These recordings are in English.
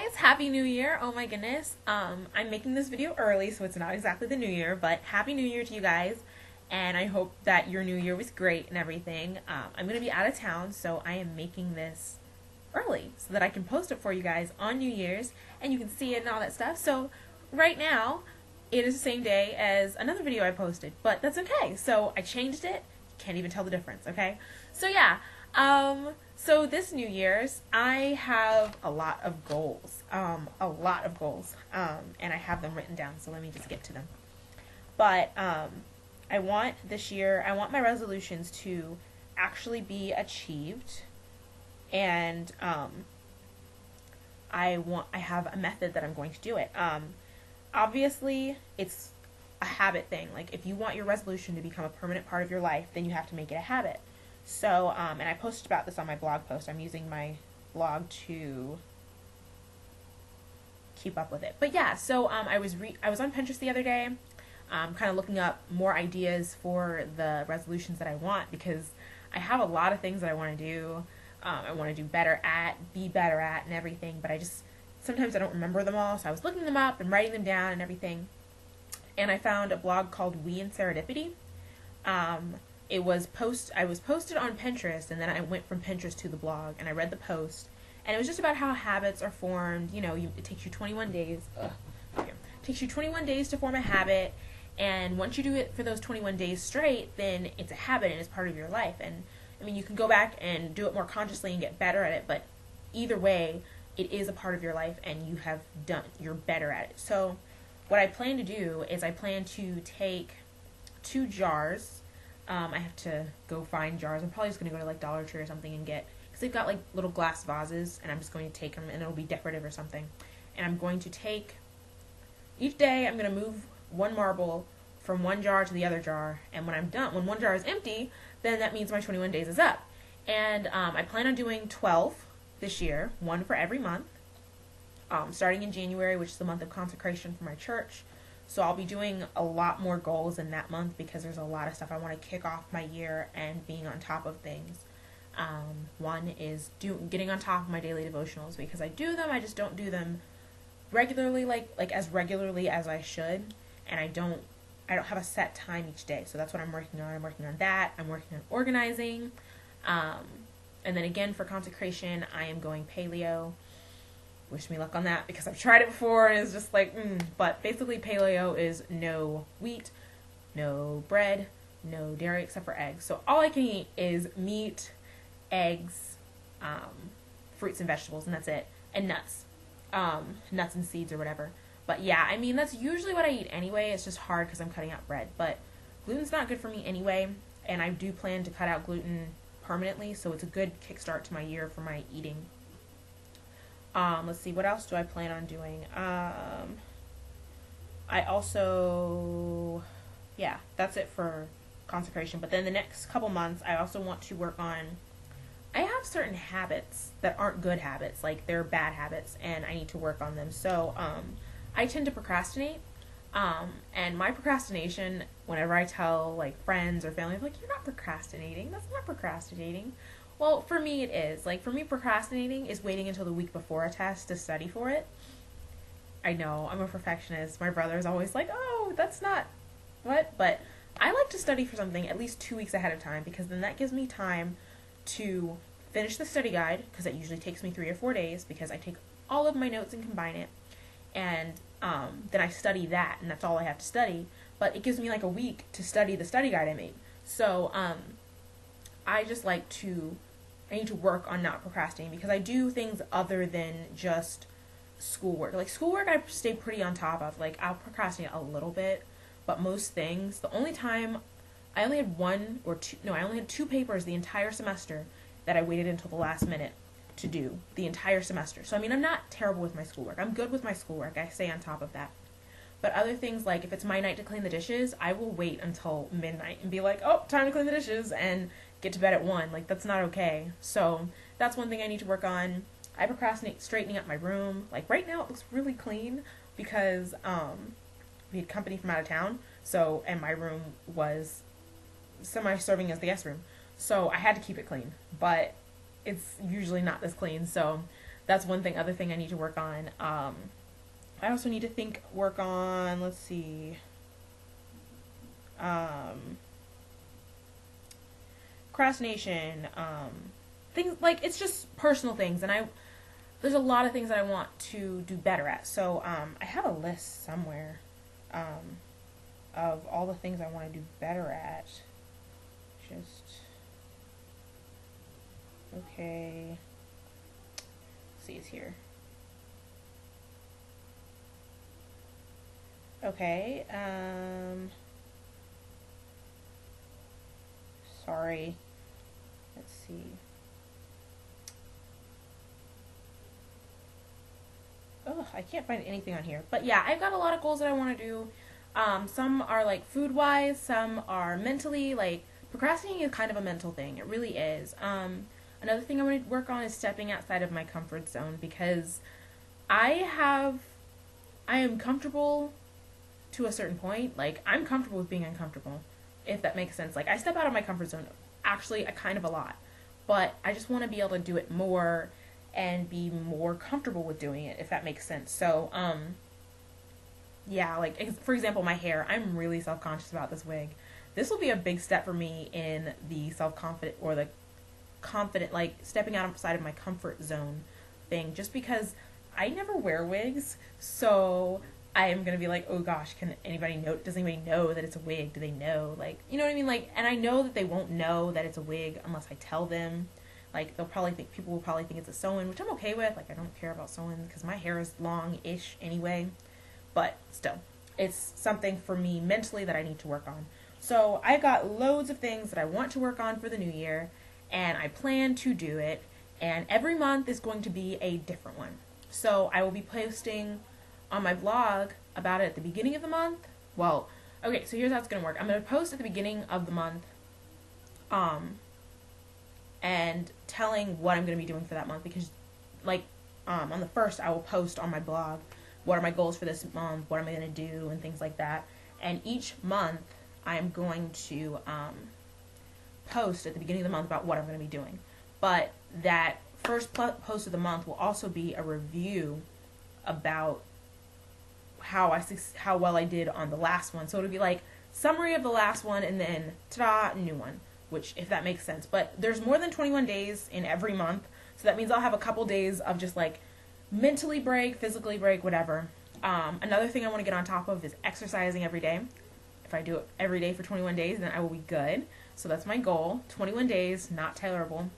guys, happy new year. Oh my goodness. I'm making this video early, so it's not exactly the new year, but happy new year to you guys. And I hope that your new year was great and everything. I'm going to be out of town, so I am making this early so that I can post it for you guys on New Year's and you can see it and all that stuff. So right now, it is the same day as another video I posted, but that's okay. So I changed it. Can't even tell the difference, okay? So yeah, so this New Year's, I have a lot of goals, and I have them written down, so let me just get to them. But I want my resolutions to actually be achieved, and I have a method that I'm going to do it. Obviously, it's a habit thing. Like, if you want your resolution to become a permanent part of your life, then you have to make it a habit. So, and I posted about this on my blog post. I'm using my blog to keep up with it. But yeah, so I was on Pinterest the other day, kind of looking up more ideas for the resolutions that I want, because I have a lot of things that I want to do. I want to do better at, be better at, and everything. But sometimes I don't remember them all. So I was looking them up and writing them down and everything. And I found a blog called We in Serendipity. I was posted on Pinterest, and then I went from Pinterest to the blog, and I read the post, and it was just about how habits are formed. You know, it takes you 21 days. It takes you 21 days to form a habit, and once you do it for those 21 days straight, then it's a habit and it's part of your life. And I mean, you can go back and do it more consciously and get better at it, but either way, it is a part of your life, and you're better at it. So what I plan to do is I plan to take 2 jars. I have to go find jars. I'm probably just going to go to like Dollar Tree or something and because they've got like little glass vases, and I'm just going to take them, and it'll be decorative or something. And I'm going to each day I'm going to move one marble from one jar to the other jar, and when one jar is empty, then that means my 21 days is up. And I plan on doing 12 this year, one for every month, starting in January, which is the month of consecration for my church. So I'll be doing a lot more goals in that month, because there's a lot of stuff I want to kick off my year and being on top of things. One is getting on top of my daily devotionals, because I do them, I just don't do them regularly, like as regularly as I should, and I don't have a set time each day. So that's what I'm working on. I'm working on that. I'm working on organizing. And then again, for consecration, I am going paleo. Wish me luck on that, because I've tried it before and it's just like, But basically, paleo is no wheat, no bread, no dairy except for eggs. So all I can eat is meat, eggs, fruits and vegetables, and that's it. And nuts. Nuts and seeds or whatever. But yeah, I mean, that's usually what I eat anyway. It's just hard because I'm cutting out bread. But gluten's not good for me anyway, and I do plan to cut out gluten permanently, so it's a good kickstart to my year for my eating. Let's see, what else do I plan on doing? That's it for consecration. But then the next couple months, I also want to work on, I have certain habits that aren't good habits, like they're bad habits, and I need to work on them. So, I tend to procrastinate, and my procrastination, whenever I tell like friends or family, I'm like, you're not procrastinating, that's not procrastinating. Well, for me it is. Like, for me, procrastinating is waiting until the week before a test to study for it. I know, I'm a perfectionist. My brother's always like, oh, that's not what? But I like to study for something at least 2 weeks ahead of time, because then that gives me time to finish the study guide, because it usually takes me 3 or 4 days, because I take all of my notes and combine it, and then I study that, and that's all I have to study. But it gives me like a week to study the study guide I made. So I need to work on not procrastinating, because I do things other than just schoolwork. Like, schoolwork I stay pretty on top of. Like, I'll procrastinate a little bit, but most things, the only time, I only had 2 papers the entire semester that I waited until the last minute to do the entire semester. So, I mean, I'm not terrible with my schoolwork. I'm good with my schoolwork. I stay on top of that. But other things, like if it's my night to clean the dishes, I will wait until midnight and be like, oh, time to clean the dishes, and get to bed at 1. Like, that's not okay. So that's one thing I need to work on. I procrastinate straightening up my room. Like, right now it looks really clean, because we had company from out of town, and my room was semi-serving as the guest room. So I had to keep it clean, but it's usually not this clean. So that's one thing. Other thing I need to work on. I also need to work on, let's see, procrastination, things like, it's just personal things, and there's a lot of things that I want to do better at. So I have a list somewhere of all the things I want to do better at. Just okay. Let's see, it's here. Okay. Sorry. Let's see. Oh, I can't find anything on here. But yeah, I've got a lot of goals that I want to do. Some are like food-wise, some are mentally. Like, procrastinating is kind of a mental thing. It really is. Another thing I want to work on is stepping outside of my comfort zone, because I am comfortable to a certain point. Like, I'm comfortable with being uncomfortable, if that makes sense. Like, I step out of my comfort zone actually a kind of a lot, but I just want to be able to do it more and be more comfortable with doing it, if that makes sense. So, yeah, like, for example, my hair, I'm really self-conscious about this wig. This will be a big step for me in the self-confident, or the confident, like, stepping outside of my comfort zone thing, just because I never wear wigs, so I am gonna be like, oh gosh, does anybody know that it's a wig? Do they know? Like, you know what I mean? Like, and I know that they won't know that it's a wig unless I tell them. Like, people will probably think it's a sew-in, which I'm okay with. Like, I don't care about sew-ins because my hair is long-ish anyway. But still, it's something for me mentally that I need to work on. So I've got loads of things that I want to work on for the new year, and I plan to do it. And every month is going to be a different one. So I will be posting on my blog about it at the beginning of the month. Well, okay, so here's how it's going to work. I'm going to post at the beginning of the month, and telling what I'm going to be doing for that month, because, like, on the 1st, I will post on my blog what are my goals for this month, what am I going to do, and things like that. And each month, I'm going to post at the beginning of the month about what I'm going to be doing. But that first post of the month will also be a review about how well I did on the last one. So it'll be like summary of the last one, and then ta-da, new one. Which, if that makes sense. But there's more than 21 days in every month, so that means I'll have a couple days of just, like, mentally break, physically break, whatever. Another thing I want to get on top of is exercising every day. If I do it every day for 21 days, then I will be good. So that's my goal. 21 days, not terrible.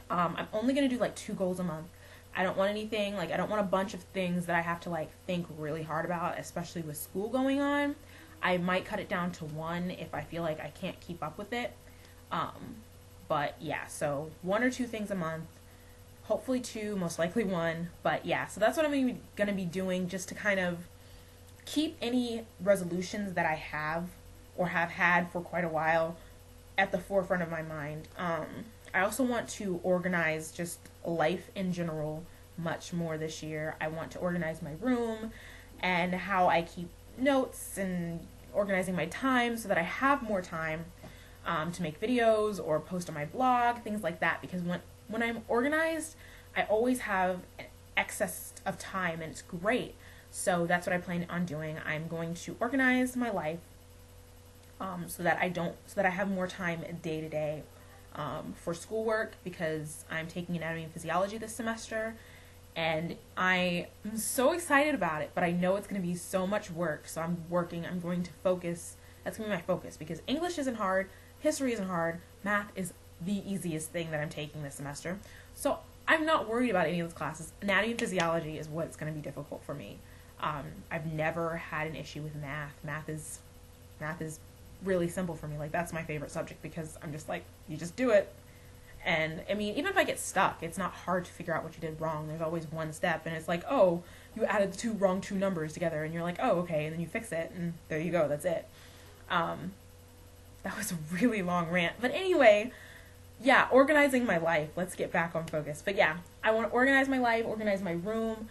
I'm only going to do, like, 2 goals a month. I don't want anything, like, I don't want a bunch of things that I have to, like, think really hard about, especially with school going on. I might cut it down to 1 if I feel like I can't keep up with it. But yeah, so 1 or 2 things a month, hopefully 2, most likely 1, but yeah, so that's what I'm going to be doing, just to kind of keep any resolutions that I have or have had for quite a while at the forefront of my mind. I also want to organize just life in general much more this year. I want to organize my room and how I keep notes, and organizing my time so that I have more time to make videos or post on my blog, things like that, because when I'm organized, I always have an excess of time, and it's great. So that's what I plan on doing. I'm going to organize my life so that I have more time day to day for schoolwork, because I'm taking anatomy and physiology this semester, and I am so excited about it, but I know it's going to be so much work. So I'm going to focus. That's going to be my focus, because English isn't hard. History isn't hard. Math is the easiest thing that I'm taking this semester. So I'm not worried about any of those classes. Anatomy and physiology is what's going to be difficult for me. I've never had an issue with math. Math is really simple for me. Like, that's my favorite subject, because I'm just like, you just do it. And I mean, even if I get stuck, it's not hard to figure out what you did wrong. There's always one step, and it's like, oh, you added the wrong two numbers together, and you're like, oh, okay, and then you fix it, and there you go, that's it. That was a really long rant. But anyway, yeah, organizing my life. Let's get back on focus. But yeah, I want to organize my life, organize my room.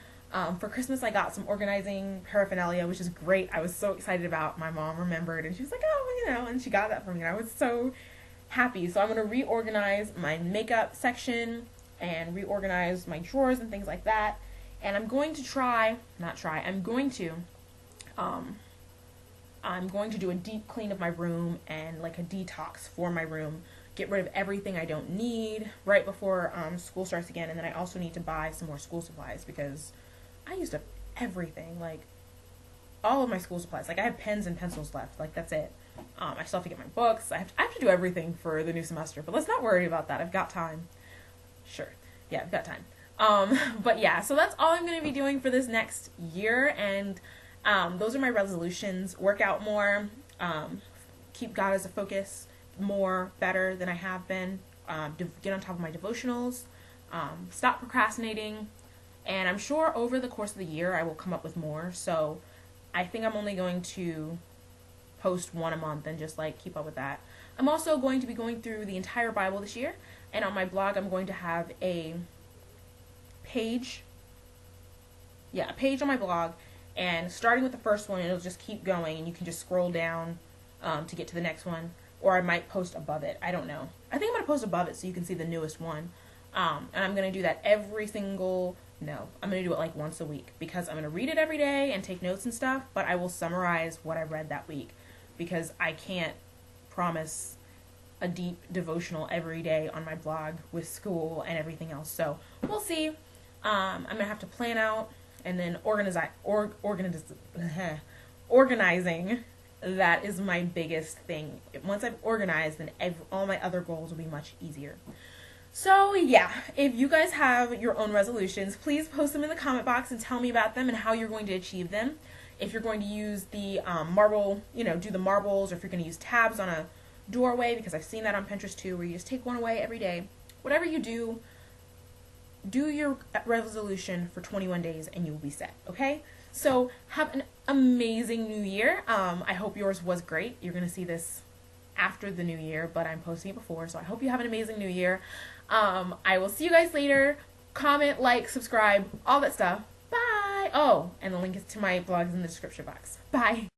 For Christmas, I got some organizing paraphernalia, which is great. I was so excited about. My mom remembered, and she was like, oh, you know, and she got that for me, and I was so happy. So I'm going to reorganize my makeup section and reorganize my drawers and things like that. And I'm going to I'm going to do a deep clean of my room and like a detox for my room. Get rid of everything I don't need right before school starts again. And then I also need to buy some more school supplies because I used up everything, like all of my school supplies. Like I have pens and pencils left. Like that's it. I still have to get my books. I have to do everything for the new semester. But let's not worry about that. I've got time. Sure. Yeah, I've got time. But yeah, so that's all I'm going to be doing for this next year. And those are my resolutions. Work out more. Keep God as a focus more, better than I have been. Get on top of my devotionals. Stop procrastinating. And I'm sure over the course of the year I will come up with more. So I think I'm only going to post one a month and just like keep up with that. I'm also going to be going through the entire Bible this year. And on my blog I'm going to have a page. Yeah, a page on my blog. And starting with the first one, it'll just keep going. And you can just scroll down to get to the next one. Or I might post above it. I don't know. I think I'm going to post above it so you can see the newest one. And I'm going to do that I'm going to do it like once a week because I'm going to read it every day and take notes and stuff, but I will summarize what I read that week because I can't promise a deep devotional every day on my blog with school and everything else. So we'll see. I'm going to have to plan out and then organizing. That is my biggest thing. Once I've organized, then all my other goals will be much easier. So yeah, if you guys have your own resolutions, please post them in the comment box and tell me about them and how you're going to achieve them. If you're going to use the marble, do the marbles, or if you're going to use tabs on a doorway, because I've seen that on Pinterest too, where you just take one away every day. Whatever you do your resolution for 21 days and you will be set, okay? So have an amazing new year. I hope yours was great. You're going to see this after the new year, but I'm posting it before, so I hope you have an amazing new year. I will see you guys later. Comment, like, subscribe, all that stuff. Bye! Oh, and the link is to my blog is in the description box. Bye!